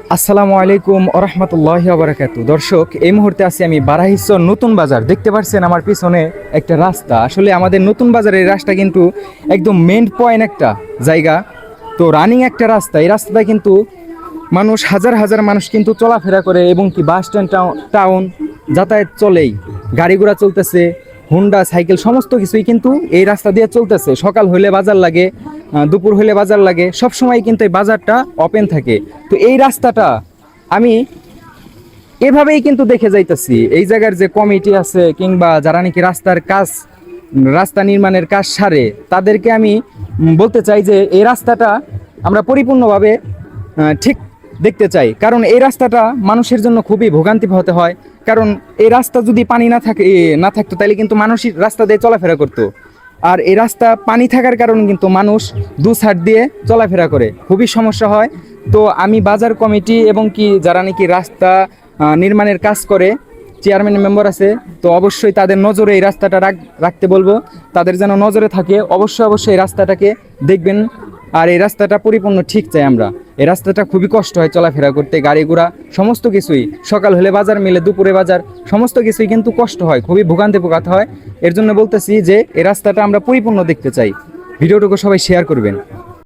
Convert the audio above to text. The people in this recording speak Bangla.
আসসালামু আলাইকুম ওরহমতুল্লাহি ওয়া বারাকাতুহু। দর্শক, এই মুহূর্তে আছি আমি বারাহিসর নতুন বাজার। দেখতে পাচ্ছেন আমার পিছনে একটা রাস্তা। আসলে আমাদের নতুন বাজারের রাস্তা কিন্তু একদম মেন পয়েন্ট একটা জায়গা, তো রানিং একটা রাস্তা। এই রাস্তাটা কিন্তু মানুষ হাজার হাজার মানুষ কিন্তু চলাফেরা করে এবং কি বাস স্ট্যান্ড টাউন যাতায়াত চলেই, গাড়ি ঘোড়া চলতেছে, হুন্ডা সাইকেল সমস্ত কিছুই কিন্তু এই রাস্তা দিয়ে চলতেছে। সকাল হইলে বাজার লাগে, দুপুর হইলে বাজার লাগে, সব সময় কিন্তু এই বাজারটা ওপেন থাকে। তো এই রাস্তাটা আমি এভাবেই কিন্তু দেখে যাইতেছি। এই জায়গার যে কমিটি আছে কিংবা যারা নাকি রাস্তা নির্মাণের কাজ সারে, তাদেরকে আমি বলতে চাই যে এই রাস্তাটা আমরা পরিপূর্ণভাবে ঠিক দেখতে চাই। কারণ এই রাস্তাটা মানুষের জন্য খুবই ভোগান্তি হতে হয়। কারণ এই রাস্তা যদি পানি না থাকতো তাহলে কিন্তু মানুষই রাস্তা দিয়ে চলাফেরা করতো। আর এই রাস্তা পানি থাকার কারণে কিন্তু মানুষ দু সাইড দিয়ে চলাফেরা করে, খুবই সমস্যা হয়। তো আমি বাজার কমিটি এবং কি যারা নাকি রাস্তা নির্মাণের কাজ করে, চেয়ারম্যান মেম্বার আছে, তো অবশ্যই তাদের নজরে এই রাস্তাটা রাখতে বলবো। তাদের যেন নজরে থাকে, অবশ্যই এই রাস্তাটাকে দেখবেন। আর এই রাস্তাটা পরিপূর্ণ ঠিক চাই আমরা। এই রাস্তাটা খুবই কষ্ট হয় চলাফেরা করতে, গাড়ি ঘোড়া সমস্ত কিছুই, সকাল হলে বাজার মিলে দুপুরে বাজার, সমস্ত কিছুই কিন্তু কষ্ট হয়, খুবই ভোগান্তি পোকাতে হয়। এর জন্য বলতেছি যে এই রাস্তাটা আমরা পরিপূর্ণ দেখতে চাই। ভিডিওটুকু সবাই শেয়ার করবেন।